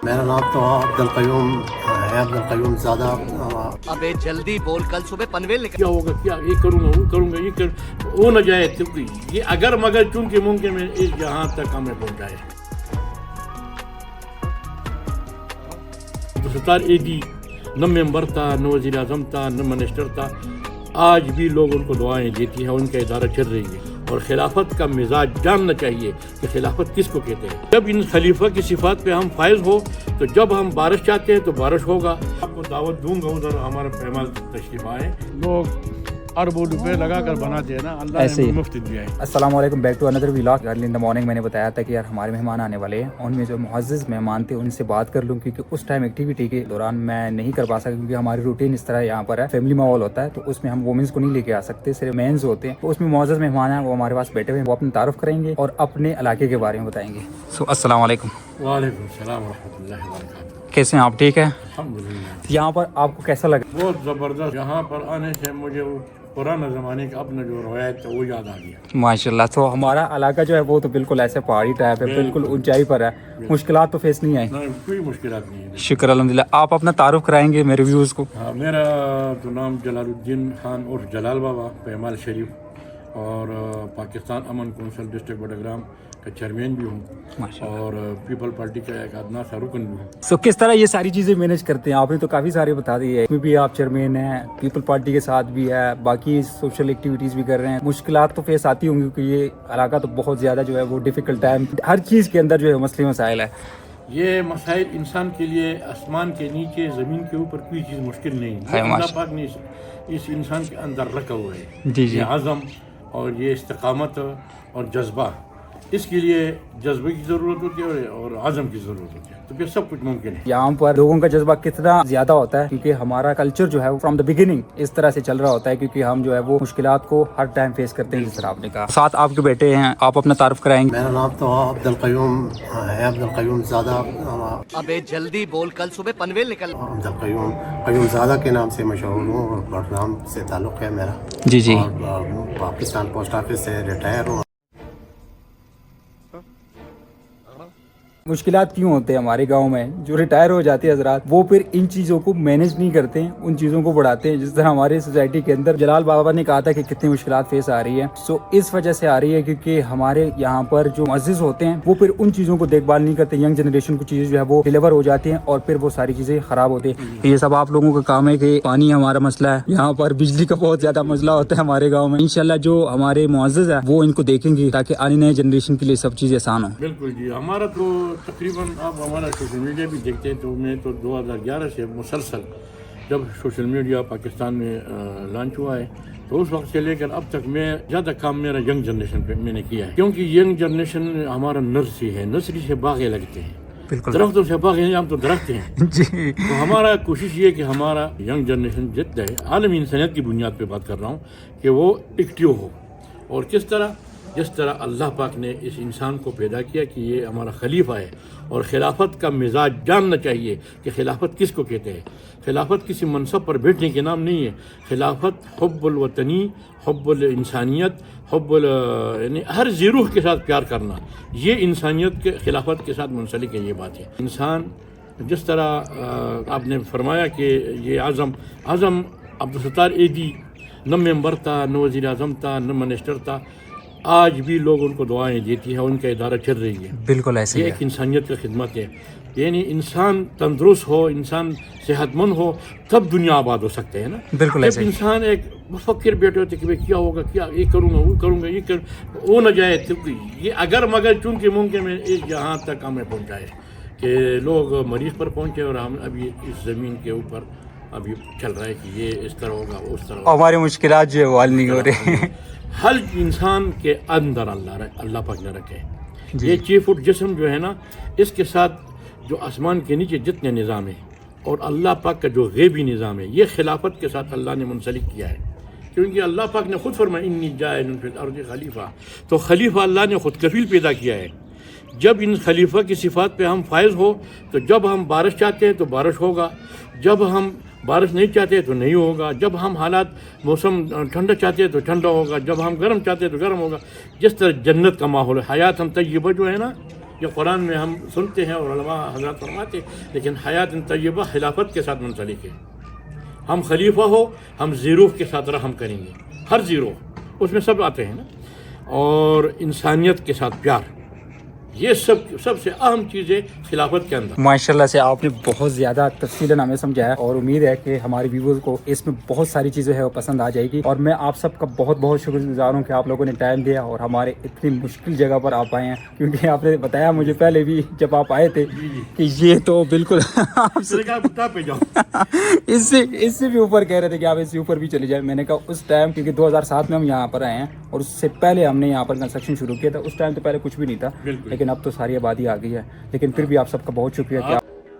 میرا نام تو عبدالقیوم ہے، عبدالقیوم زادہ۔ ابے جلدی بول، کل صبح پنویل نکل۔ کیا ہوگا، کیا یہ کروں گا، وہ کروں گا، یہ وہ نہ جائے یہ اگر مگر چونکہ ممکن ہے اس جہاں تک ہمیں پہنچائے۔ ستار ایدی نہ ممبر تھا، نہ وزیر اعظم تھا، نہ منسٹر تھا، آج بھی لوگ ان کو دعائیں دیتی ہیں، ان کا ادارہ چل رہی ہے۔ اور خلافت کا مزاج جاننا چاہیے کہ خلافت کس کو کہتے ہیں۔ جب ان خلیفہ کی صفات پہ ہم فائز ہو تو جب ہم بارش چاہتے ہیں تو بارش ہوگا۔ آپ کو دعوت دوں گا، ادھر ہمارا پیمال تشریف آئے۔ لوگ اربوں روپے لگا کر بناتے ہیں نا، اللہ نے مفت دیا ہے۔ السلام علیکم، back to another vlog. Early in the morning میں نے بتایا تھا کہ یار ہمارے مہمان آنے والے ہیں، ان میں جو معزز مہمان تھے ان سے بات کر لوں، کیونکہ اس ٹائم ایکٹیویٹی کے دوران میں نہیں کر پا سکتا، کیونکہ ہماری روٹین اس طرح یہاں پر ہے، فیملی ماحول ہوتا ہے، تو اس میں ہم وومنس کو نہیں لے کے آ سکتے، صرف مینز ہوتے ہیں۔ تو اس میں معزز مہمان ہیں، وہ ہمارے پاس بیٹھے ہوئے ہیں، وہ اپنا تعارف کریں گے اور اپنے علاقے کے بارے میں بتائیں گے۔ السلام علیکم۔ وعلیکم السلام ورحمۃ اللہ وبرکاتہ۔ کیسے ہیں آپ؟ ٹھیک ہے الحمدللہ، یہاں پر آپ کو کیسا لگا؟ بہت زبردست۔ یہاں پر آنے سے مجھے وہ پرانا زمانے کا اپنا جو روایت تھا وہ یاد آ گیا۔ ماشاء اللہ۔ تو ہمارا علاقہ جو ہے وہ تو بالکل ایسے پہاڑی ٹائپ ہے، بالکل اونچائی پر ہے، مشکلات تو فیس نہیں آئی؟ نہیں، کوئی مشکلات نہیں ہے۔ شکر الحمدللہ۔ آپ اپنا تعارف کرائیں گے میرے ویوز کو؟ ہاں، میرا تو نام جلال الدین خان اور جلال بابا پیمال شریف، اور پاکستان امن کونسل ڈسٹرکٹ بٹگرام کا چیئرمین بھی ہوں، اور پیپل پارٹی کا ایک ادنا سا رکن بھی ہوں۔ سو کس طرح یہ ساری چیزیں مینج کرتے ہیں؟ آپ نے تو کافی سارے بتا دی ہے، اس میں بھی آپ چیئرمین ہیں، پیپل پارٹی کے ساتھ بھی ہے، باقی سوشل ایکٹیویٹیز بھی کر رہے ہیں۔ مشکلات تو فیس آتی ہوں گی کیونکہ یہ علاقہ تو بہت زیادہ جو ہے وہ ڈیفیکلٹ ہے، ہر چیز کے اندر جو ہے مسئلے مسائل ہے۔ یہ مسائل انسان کے لیے آسمان کے نیچے زمین کے اوپر کوئی چیز مشکل نہیں ہے، اللہ پاک نے اس انسان کے اندر رکھا ہوا ہے۔ جی جی، یہ عزم اور یہ استقامت اور جذبہ، اس کے لیے جذبے کی ضرورت ہوتی ہے اور عزم کی ضرورت ہوتی ہے، تو پھر سب کچھ ممکن ہے۔ یہاں پر لوگوں کا جذبہ کتنا زیادہ ہوتا ہے، کیونکہ ہمارا کلچر جو ہے فرام دا بگننگ اس طرح سے چل رہا ہوتا ہے، کیونکہ ہم جو ہے وہ مشکلات کو ہر ٹائم فیس کرتے ہیں، جس طرح آپ نے کہا۔ ساتھ آپ کے بیٹے ہیں، آپ اپنا تعارف کرائیں گے؟ میرا نام تو عبدالقیوم ہے، عبدالقیوم زادہ۔ ابے جلدی بول، کل صبح پنویل نکل۔ عبدالقیوم زادہ کے نام سے مشہور ہوں، اور بڑگام سے تعلق ہے میرا۔ جی جی، اور پاکستان پوسٹ آفس سے ریٹائر ہوں۔ مشکلات کیوں ہوتے ہیں ہمارے گاؤں میں؟ جو ریٹائر ہو جاتے ہیں حضرات، وہ پھر ان چیزوں کو مینج نہیں کرتے ہیں، ان چیزوں کو بڑھاتے ہیں، جس طرح ہماری سوسائٹی کے اندر جلال بابا نے کہا تھا کہ کتنی مشکلات فیس آ رہی ہے۔ سو اس وجہ سے آ رہی ہے کیونکہ ہمارے یہاں پر جو معزز ہوتے ہیں وہ پھر ان چیزوں کو دیکھ بھال نہیں کرتے، ینگ جنریشن کو چیزیں جو ہے وہ ڈیلیور ہو جاتی ہیں اور پھر وہ ساری چیزیں خراب ہوتی ہیں۔ یہ سب آپ لوگوں کا کام ہے کہ پانی ہمارا مسئلہ ہے، یہاں پر بجلی کا بہت زیادہ مسئلہ ہوتا ہے ہمارے گاؤں میں۔ انشاءاللہ جو ہمارے معزز ہیں وہ ان کو دیکھیں گے تاکہ آنے نئے جنریشن کے لیے سب چیزیں آسان ہوں۔ بالکل جی، ہمارا تو تقریباً آپ ہمارا سوشل میڈیا بھی دیکھتے ہیں تو میں تو 2011 سے مسلسل، جب سوشل میڈیا پاکستان میں لانچ ہوا ہے تو اس وقت سے لے کر اب تک میں زیادہ کام میرا ینگ جنریشن پہ میں نے کیا ہے، کیونکہ ینگ جنریشن ہمارا نرسری ہے، نرسری سے باغیں لگتے ہیں، بالکل درختوں سے باغیں ہیں، ہم تو درخت ہیں۔ جی، تو ہمارا کوشش یہ کہ ہمارا ینگ جنریشن جتنا ہے، عالمی انسانیت کی بنیاد پہ بات کر رہا ہوں، کہ وہ ایکٹیو ہو، اور کس طرح، جس طرح اللہ پاک نے اس انسان کو پیدا کیا کہ یہ ہمارا خلیفہ ہے، اور خلافت کا مزاج جاننا چاہیے کہ خلافت کس کو کہتے ہیں۔ خلافت کسی منصب پر بیٹھنے کے نام نہیں ہے، خلافت حب الوطنی، حب الانسانیت، یعنی ہر ذی روح کے ساتھ پیار کرنا، یہ انسانیت کے خلافت کے ساتھ منسلک ہے، یہ بات ہے۔ انسان جس طرح آپ نے فرمایا کہ یہ عزم عبدالستار ایدی نہ ممبر تھا، نہ وزیر اعظم تھا، نہ منسٹر تھا، آج بھی لوگ ان کو دعائیں دیتی ہیں، ان کا ادارہ چل رہی ہے۔ بالکل ایسے یہ ہی ایک انسانیت کی خدمت ہے، یعنی انسان تندرست ہو، انسان صحت مند ہو، تب دنیا آباد ہو سکتے ہیں نا۔ بالکل ایسے جب ہی۔ انسان ایک مفکر بیٹھے ہوتے کہ بھائی کیا ہوگا، کیا یہ کروں گا، وہ کروں گا، وہ نہ جائے یہ اگر مگر چونکہ ممکن ہے اس جہاں تک ہمیں پہنچائے کہ لوگ مریض پر پہنچے، اور ہم ابھی اس زمین کے اوپر ابھی چل رہا ہے کہ یہ اس طرح ہوگا، اس طرح ہوگا۔ ہماری مشکلات جو ہے وہ حل نہیں ہو رہے۔ حل انسان کے اندر اللہ پاک نے رکھے۔ یہ 6 فٹ جسم جو ہے نا، اس کے ساتھ جو آسمان کے نیچے جتنے نظام ہیں اور اللہ پاک کا جو غیبی نظام ہے، یہ خلافت کے ساتھ اللہ نے منسلک کیا ہے، کیونکہ اللہ پاک نے خود فرمایا انی جاعل فی الارض خلیفہ، تو خلیفہ اللہ نے خود کفیل پیدا کیا ہے۔ جب ان خلیفہ کی صفات پہ ہم فائز ہو تو جب ہم بارش چاہتے ہیں تو بارش ہوگا، جب ہم بارش نہیں چاہتے تو نہیں ہوگا، جب ہم حالات موسم ٹھنڈا چاہتے ہیں تو ٹھنڈا ہوگا، جب ہم گرم چاہتے ہیں تو گرم ہوگا، جس طرح جنت کا ماحول ہے، حیات ہم طیبہ جو ہے نا، یہ قرآن میں ہم سنتے ہیں اور علماء حضرات فرماتے ہیں، لیکن حیات طیبہ خلافت کے ساتھ منسلک ہے. ہم خلیفہ ہو، ہم زیروح کے ساتھ رحم کریں گے، ہر زیروح اس میں سب آتے ہیں نا، اور انسانیت کے ساتھ پیار، یہ سب سے اہم چیز ہے خلافت کے اندر. ماشاءاللہ سے آپ نے بہت زیادہ تفصیلاً ہمیں سمجھایا اور امید ہے کہ ہمارے ویورز کو اس میں بہت ساری چیزیں ہیں وہ پسند آ جائے گی. اور میں آپ سب کا بہت بہت شکر گزار ہوں کہ آپ لوگوں نے ٹائم دیا اور ہمارے اتنی مشکل جگہ پر آپ آئے ہیں، کیونکہ آپ نے بتایا مجھے پہلے بھی جب آپ آئے تھے کہ یہ تو بالکل پہ جاؤ. اس سے بھی اوپر کہہ رہے تھے کہ آپ اس سے اوپر بھی چلے جائیں. میں نے کہا اس ٹائم، کیونکہ 2007 میں ہم یہاں پر آئے ہیں اور اس سے پہلے ہم نے یہاں پر کنسٹرکشن شروع کیا تھا. اس ٹائم تو پہلے کچھ بھی نہیں تھا، لیکن اب تو ساری آبادی آ گئی ہے. لیکن پھر بھی آپ سب کا بہت شکریہ کہ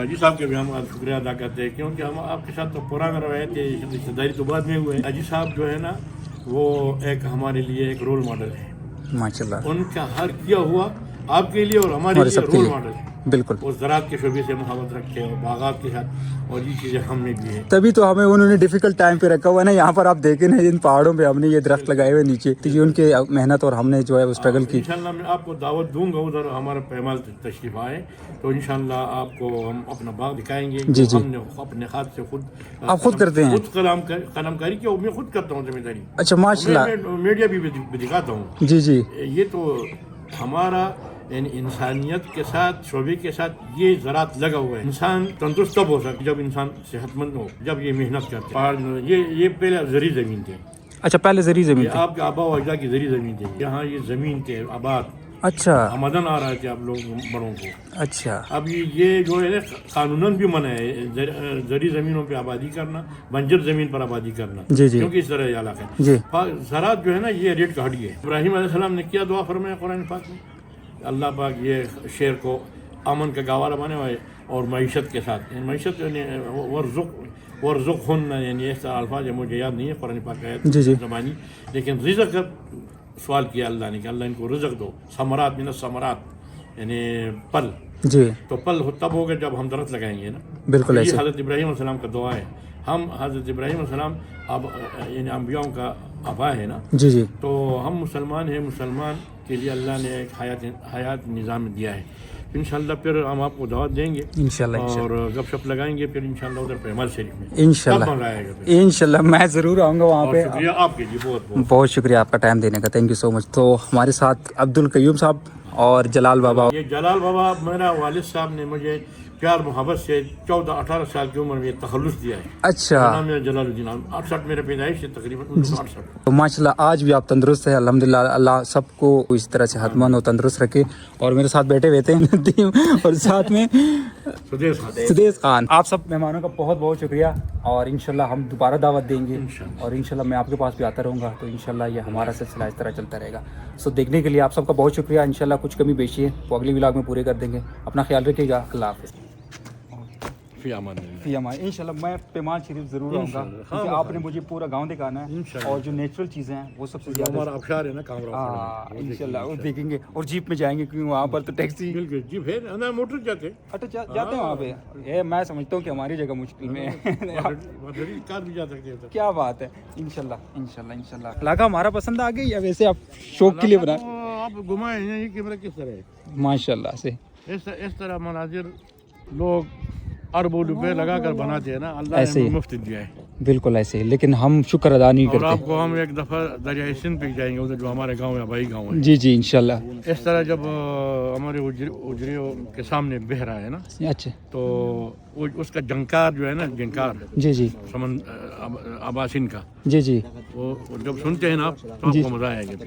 اجی صاحب کے بھی ہم شکریہ ادا کرتے ہیں، کیونکہ ہم آپ کے ساتھ تو پرانا روایت ہے، رشتہ داری تو بعد میں ہوئے. اجی صاحب جو ہے نا وہ ایک ہمارے لیے ایک رول ماڈل ہے. ماشاءاللہ ان کا ہر کیا ہوا آپ کے لیے اور ہمارے لیے سب کے رول لیے ماڈل ہے. بالکل. وہ زراعت کے شعبے سے محبت رکھتے ہیں اور باغات کے ساتھ، اور یہ چیزیں ہم نے بھی ہیں. تبھی تو ہمیں انہوں نے ڈیفیکلٹ ٹائم پہ رکھا ہوا ہے نا. یہاں پر آپ دیکھیں نا ان پہاڑوں پہ ہم نے یہ درخت لگائے ہوئے نیچے، تو یہ ان کے محنت اور ہم نے جو ہے وہ اسٹرگل کی. انشاءاللہ میں آپ کو دعوت دوں گا، ادھر ہمارا پیمال تشریف آئے تو انشاءاللہ آپ کو ہم اپنا باغ دکھائیں گے. جی جی. ہم نے اپنے ہاتھ سے خود آپ خود کرتے ہیں؟ خود قلم کاری کی، اور میں خود کرتا ہوں ذمہ داری. اچھا ماشاءاللہ. میں میڈیا بھی دکھاتا ہوں. جی جی. یہ تو ہمارا یعنی انسانیت کے ساتھ، شعبے کے ساتھ یہ زراعت لگا ہوا ہے. انسان تندرست تب ہو سکتا جب انسان صحت مند ہو، جب یہ محنت کرتے. پہاڑ یہ پہلے زرعی زمین تھے. اچھا پہلے زرعی زمین یہ آپ کے آبا و اجداد کی زرعی زمین تھی. یہاں یہ زمین تھے آباد. اچھا. آمدن آ رہے تھے آپ لوگ بڑوں کو. اچھا. اب یہ جو ہے قانوناً بھی منع ہے زرعی زمینوں پہ آبادی کرنا، بنجر زمین پر آبادی کرنا. جی جی. کیونکہ اس طرح یہ علاقہ ہے. جی. زراعت جو ہے نا یہ ریٹ کا ہڈی ہے. ابراہیم علیہ السلام نے کیا دعا فرمایا قرآن پاک میں، اللہ پاک یہ شعر کو امن کا گوارا بنے ہوئے اور معیشت کے ساتھ، معیشت یعنی ورزقہن، یعنی ایسا الفاظ ہے مجھے یاد نہیں ہے قرآن پاک کا جی جی. زبانی، لیکن رزق کا سوال کیا اللہ نے کہ اللہ ان کو رزق دو. ثمرات من الثمرات یعنی پل. جی. تو پل تب ہوگا جب ہم درخت لگائیں گے نا. بالکل یہ ایسے. حضرت ابراہیم علیہ السلام کا دعا ہے. ہم حضرت ابراہیم علیہ السلام یعنی انبیاؤں کا آبا ہے نا. جی جی. تو ہم مسلمان ہیں، مسلمان کے لیے اللہ نے ایک حیات نظام دیا ہے. انشاءاللہ پھر ہم آپ کو دعوت دیں گے انشاءاللہ. اور گپ شپ لگائیں گے پھر انشاءاللہ ادھر پیمال شریف میں انشاءاللہ. کب منگایا گا پھر. انشاءاللہ میں ضرور آؤں گا وہاں اور پہ. شکریہ آپ کے لیے بہت بہت. بہت شکریہ آپ کا ٹائم دینے کا. تھینک یو سو مچ. تو ہمارے ساتھ عبدالقیوم صاحب اور جلال بابا. یہ جلال بابا میرا والد صاحب نے مجھے پیار محبت سے 14-18 سال کی عمر میں تخلص دیا ہے. اچھا. نام ہے جلال الدین. 68 میرے پیدائش ہے تقریباً 1968. تو ماشاءاللہ آج بھی آپ تندرست ہیں الحمدللہ. اللہ سب کو اس طرح سے صحت مند اور تندرست رکھے. اور میرے ساتھ بیٹھے ہوئے تھے ندیم اور ساتھ میں سدیس خان. آپ سب مہمانوں کا بہت بہت شکریہ اور انشاءاللہ ہم دوبارہ دعوت دیں گے اور انشاءاللہ میں آپ کے پاس بھی آتا رہوں گا. تو انشاءاللہ یہ ہمارا سلسلہ اس طرح چلتا رہے گا. سو دیکھنے کے لیے آپ سب کا بہت شکریہ. انشاءاللہ کچھ کمی بیشی ہے وہ اگلی ولاگ میں پورے کر دیں گے. اپنا خیال رکھیے گا. اللہ حافظ. فی امان اللہ. انشاءاللہ میں پیمان شریف ضرور آؤں گا کیونکہ آپ نے مجھے پورا گاؤں دکھانا ہے اور جو نیچرل چیزیں ہیں وہ سب سے زیادہ. ہمارا ابشار ہے نا کامرا. انشاءاللہ وہ دیکھیں گے. اور جیپ میں جائیں گے کیونکہ وہاں پر تو ٹیکسی. بالکل جی ہے نا موٹر جاتے. اچھا جاتے ہیں وہاں پہ. میں سمجھتا ہوں کہ ہماری جگہ مشکل میں ہے. کار بھی جا سکتے ہیں. کیا بات ہے. انشاءاللہ انشاءاللہ انشاءاللہ. علاقہ ہمارا پسند آ گئی یا ویسے آپ شوق کے لیے بنا؟ آپ گھمائے ہیں یہ کیمرہ کس طرح ہے ماشاءاللہ سے. اس طرح مناظر لوگ اربوں روپے لگا کر بناتے ہیں نا. اللہ ایسے نے ہی. مفت دیا ہے. بالکل ایسے. لیکن ہم شکر ادا نہیں اور کرتے. آپ کو ہم ایک دفعہ دریائے سندھ پہ جائیں گے ادھر جو ہمارے گاؤں ہے آبائی گاؤں ہے. جی جی انشاءاللہ. اس طرح جب ہمارے اجریوں کے سامنے بہہ رہا ہے نا اچھا. تو اس کا جنکار جو ہے نا جنکار جی جی. اباسین کا جی جی. وہ جب سنتے ہیں نا آپ تو آپ کو مزہ آئے گا.